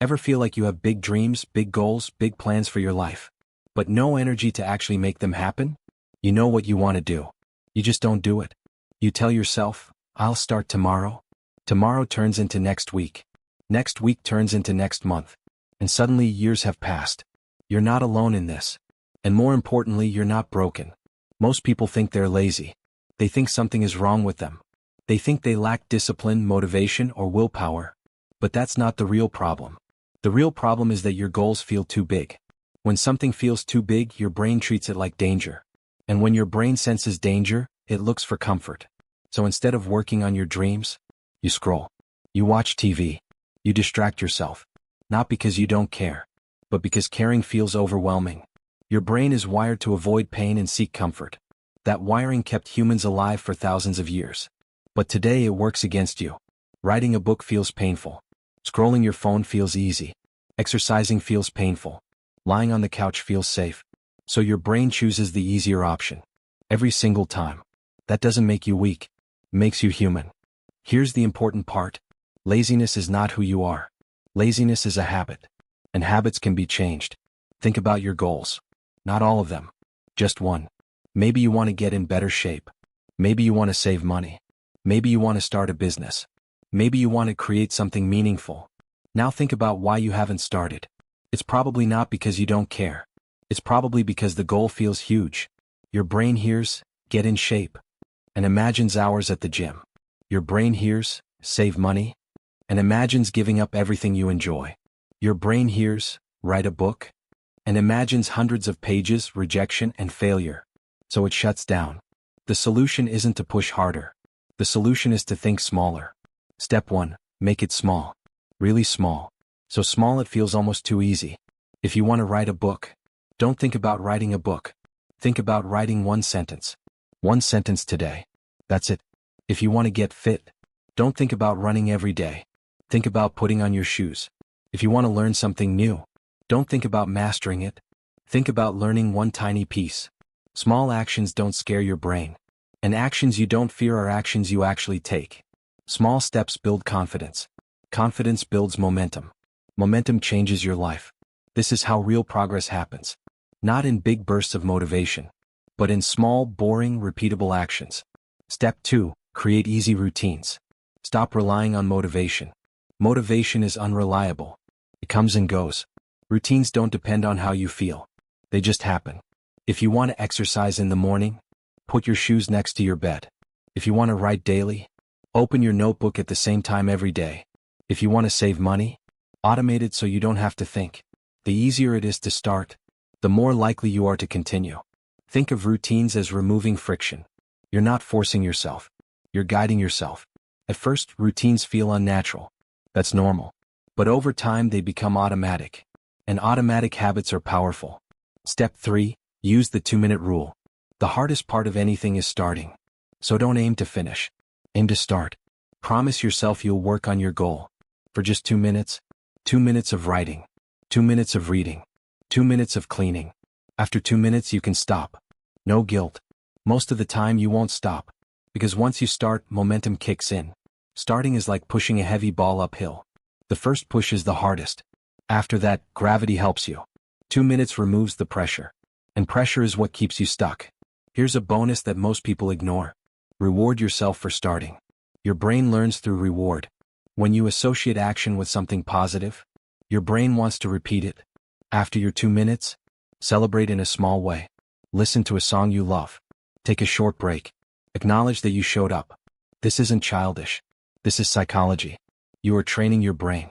Ever feel like you have big dreams, big goals, big plans for your life, but no energy to actually make them happen? You know what you want to do. You just don't do it. You tell yourself, I'll start tomorrow. Tomorrow turns into next week. Next week turns into next month. And suddenly years have passed. You're not alone in this. And more importantly, you're not broken. Most people think they're lazy. They think something is wrong with them. They think they lack discipline, motivation, or willpower. But that's not the real problem. The real problem is that your goals feel too big. When something feels too big, your brain treats it like danger. And when your brain senses danger, it looks for comfort. So instead of working on your dreams, you scroll. You watch TV. You distract yourself. Not because you don't care, but because caring feels overwhelming. Your brain is wired to avoid pain and seek comfort. That wiring kept humans alive for thousands of years. But today it works against you. Writing a book feels painful. Scrolling your phone feels easy. Exercising feels painful. Lying on the couch feels safe. So your brain chooses the easier option. Every single time. That doesn't make you weak. It makes you human. Here's the important part. Laziness is not who you are. Laziness is a habit. And habits can be changed. Think about your goals. Not all of them. Just one. Maybe you want to get in better shape. Maybe you want to save money. Maybe you want to start a business. Maybe you want to create something meaningful. Now think about why you haven't started. It's probably not because you don't care. It's probably because the goal feels huge. Your brain hears, get in shape, and imagines hours at the gym. Your brain hears, save money, and imagines giving up everything you enjoy. Your brain hears, write a book, and imagines hundreds of pages, rejection, and failure. So it shuts down. The solution isn't to push harder. The solution is to think smaller. Step 1. Make it small. Really small. So small it feels almost too easy. If you want to write a book, don't think about writing a book. Think about writing one sentence. One sentence today. That's it. If you want to get fit, don't think about running every day. Think about putting on your shoes. If you want to learn something new, don't think about mastering it. Think about learning one tiny piece. Small actions don't scare your brain. And actions you don't fear are actions you actually take. Small steps build confidence. Confidence builds momentum. Momentum changes your life. This is how real progress happens. Not in big bursts of motivation, but in small, boring, repeatable actions. Step 2. Create easy routines. Stop relying on motivation. Motivation is unreliable. It comes and goes. Routines don't depend on how you feel. They just happen. If you want to exercise in the morning, put your shoes next to your bed. If you want to write daily, open your notebook at the same time every day. If you want to save money, automate it so you don't have to think. The easier it is to start, the more likely you are to continue. Think of routines as removing friction. You're not forcing yourself. You're guiding yourself. At first, routines feel unnatural. That's normal. But over time, they become automatic. And automatic habits are powerful. Step 3. Use the 2-minute rule. The hardest part of anything is starting. So don't aim to finish. Aim to start. Promise yourself you'll work on your goal. For just 2 minutes. 2 minutes of writing. 2 minutes of reading. 2 minutes of cleaning. After 2 minutes you can stop. No guilt. Most of the time you won't stop. Because once you start, momentum kicks in. Starting is like pushing a heavy ball uphill. The first push is the hardest. After that, gravity helps you. 2 minutes removes the pressure. And pressure is what keeps you stuck. Here's a bonus that most people ignore. Reward yourself for starting. Your brain learns through reward. When you associate action with something positive, your brain wants to repeat it. After your 2 minutes, celebrate in a small way. Listen to a song you love. Take a short break. Acknowledge that you showed up. This isn't childish. This is psychology. You are training your brain.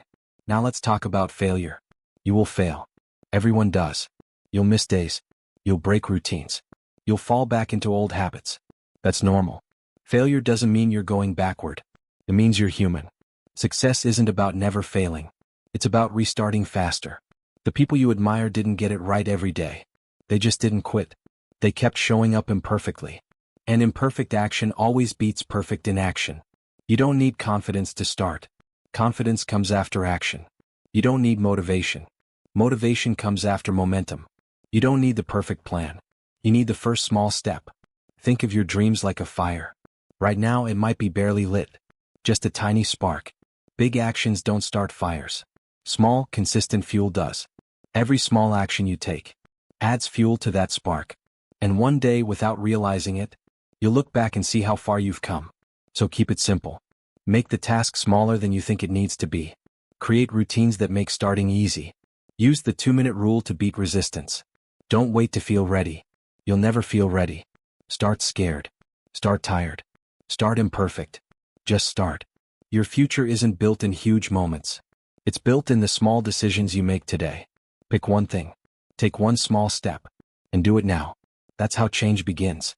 Now let's talk about failure. You will fail. Everyone does. You'll miss days. You'll break routines. You'll fall back into old habits. That's normal. Failure doesn't mean you're going backward. It means you're human. Success isn't about never failing. It's about restarting faster. The people you admire didn't get it right every day. They just didn't quit. They kept showing up imperfectly. And imperfect action always beats perfect inaction. You don't need confidence to start. Confidence comes after action. You don't need motivation. Motivation comes after momentum. You don't need the perfect plan. You need the first small step. Think of your dreams like a fire. Right now it might be barely lit. Just a tiny spark. Big actions don't start fires. Small, consistent fuel does. Every small action you take adds fuel to that spark. And one day, without realizing it, you'll look back and see how far you've come. So keep it simple. Make the task smaller than you think it needs to be. Create routines that make starting easy. Use the 2-minute rule to beat resistance. Don't wait to feel ready. You'll never feel ready. Start scared. Start tired. Start imperfect. Just start. Your future isn't built in huge moments. It's built in the small decisions you make today. Pick one thing. Take one small step. And do it now. That's how change begins.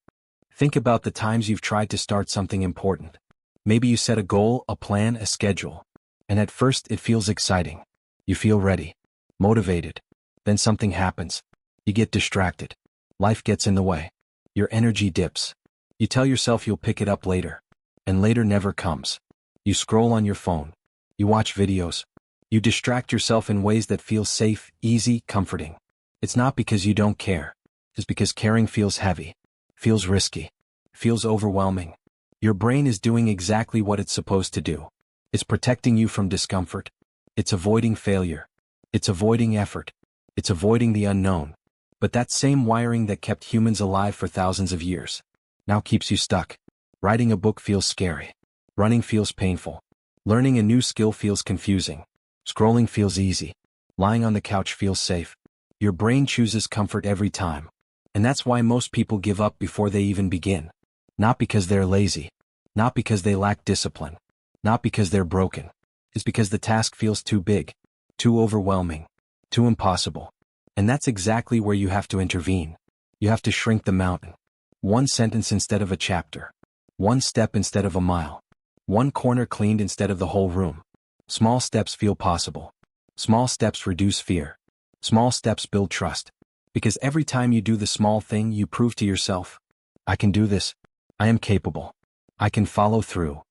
Think about the times you've tried to start something important. Maybe you set a goal, a plan, a schedule. And at first it feels exciting. You feel ready, motivated. Then something happens. You get distracted. Life gets in the way. Your energy dips. You tell yourself you'll pick it up later. And later never comes. You scroll on your phone. You watch videos. You distract yourself in ways that feel safe, easy, comforting. It's not because you don't care. It's because caring feels heavy, feels risky, feels overwhelming. Your brain is doing exactly what it's supposed to do. It's protecting you from discomfort. It's avoiding failure. It's avoiding effort. It's avoiding the unknown. But that same wiring that kept humans alive for thousands of years now keeps you stuck. Writing a book feels scary. Running feels painful. Learning a new skill feels confusing. Scrolling feels easy. Lying on the couch feels safe. Your brain chooses comfort every time. And that's why most people give up before they even begin. Not because they're lazy. Not because they lack discipline. Not because they're broken. It's because the task feels too big, too overwhelming, too impossible. And that's exactly where you have to intervene. You have to shrink the mountain. One sentence instead of a chapter. One step instead of a mile. One corner cleaned instead of the whole room. Small steps feel possible. Small steps reduce fear. Small steps build trust. Because every time you do the small thing, you prove to yourself, I can do this. I am capable. I can follow through.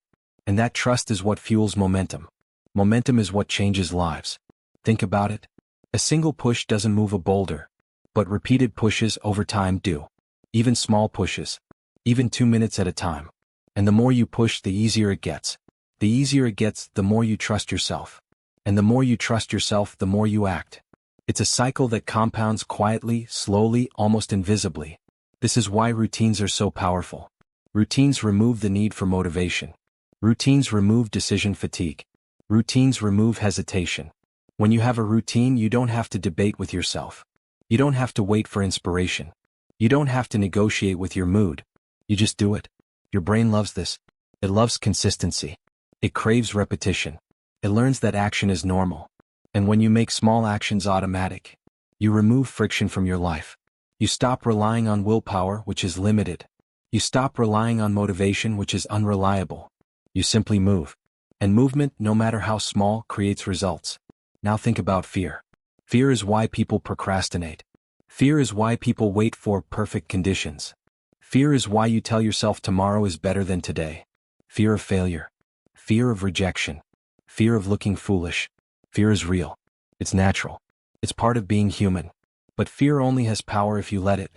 And that trust is what fuels momentum. Momentum is what changes lives. Think about it. A single push doesn't move a boulder. But repeated pushes over time do. Even small pushes. Even 2 minutes at a time. And the more you push, the easier it gets. The easier it gets, the more you trust yourself. And the more you trust yourself, the more you act. It's a cycle that compounds quietly, slowly, almost invisibly. This is why routines are so powerful. Routines remove the need for motivation. Routines remove decision fatigue. Routines remove hesitation. When you have a routine, you don't have to debate with yourself. You don't have to wait for inspiration. You don't have to negotiate with your mood. You just do it. Your brain loves this. It loves consistency. It craves repetition. It learns that action is normal. And when you make small actions automatic, you remove friction from your life. You stop relying on willpower, which is limited. You stop relying on motivation, which is unreliable. You simply move. And movement, no matter how small, creates results. Now think about fear. Fear is why people procrastinate. Fear is why people wait for perfect conditions. Fear is why you tell yourself tomorrow is better than today. Fear of failure. Fear of rejection. Fear of looking foolish. Fear is real. It's natural. It's part of being human. But fear only has power if you let it.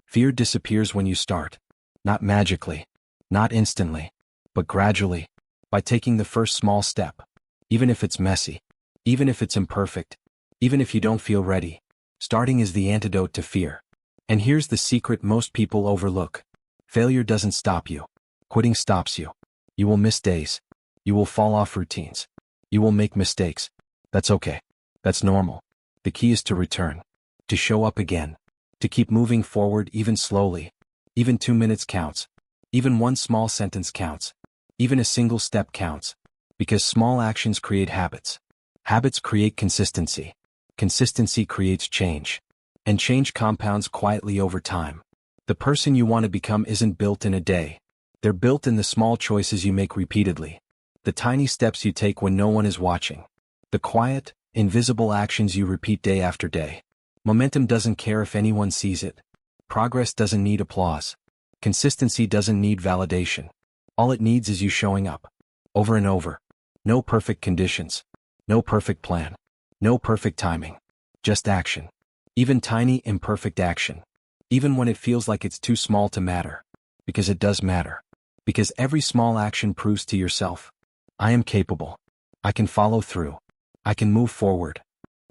Fear disappears when you start. Not magically. Not instantly. But gradually. By taking the first small step. Even if it's messy. Even if it's imperfect. Even if you don't feel ready. Starting is the antidote to fear. And here's the secret most people overlook. Failure doesn't stop you. Quitting stops you. You will miss days. You will fall off routines. You will make mistakes. That's okay. That's normal. The key is to return. To show up again. To keep moving forward even slowly. Even 2 minutes counts. Even one small sentence counts. Even a single step counts. Because small actions create habits. Habits create consistency. Consistency creates change. And change compounds quietly over time. The person you want to become isn't built in a day. They're built in the small choices you make repeatedly. The tiny steps you take when no one is watching. The quiet, invisible actions you repeat day after day. Momentum doesn't care if anyone sees it. Progress doesn't need applause. Consistency doesn't need validation. All it needs is you showing up. Over and over. No perfect conditions. No perfect plan. No perfect timing. Just action. Even tiny, imperfect action. Even when it feels like it's too small to matter. Because it does matter. Because every small action proves to yourself, I am capable. I can follow through. I can move forward.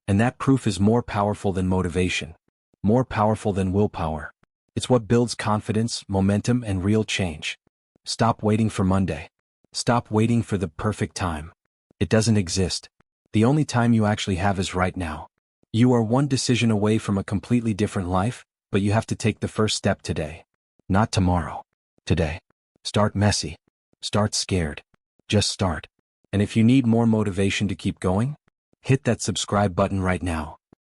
And that proof is more powerful than motivation. More powerful than willpower. It's what builds confidence, momentum, and real change. Stop waiting for Monday. Stop waiting for the perfect time. It doesn't exist. The only time you actually have is right now. You are one decision away from a completely different life, but you have to take the first step today. Not tomorrow. Today. Start messy. Start scared. Just start. And if you need more motivation to keep going, hit that subscribe button right now.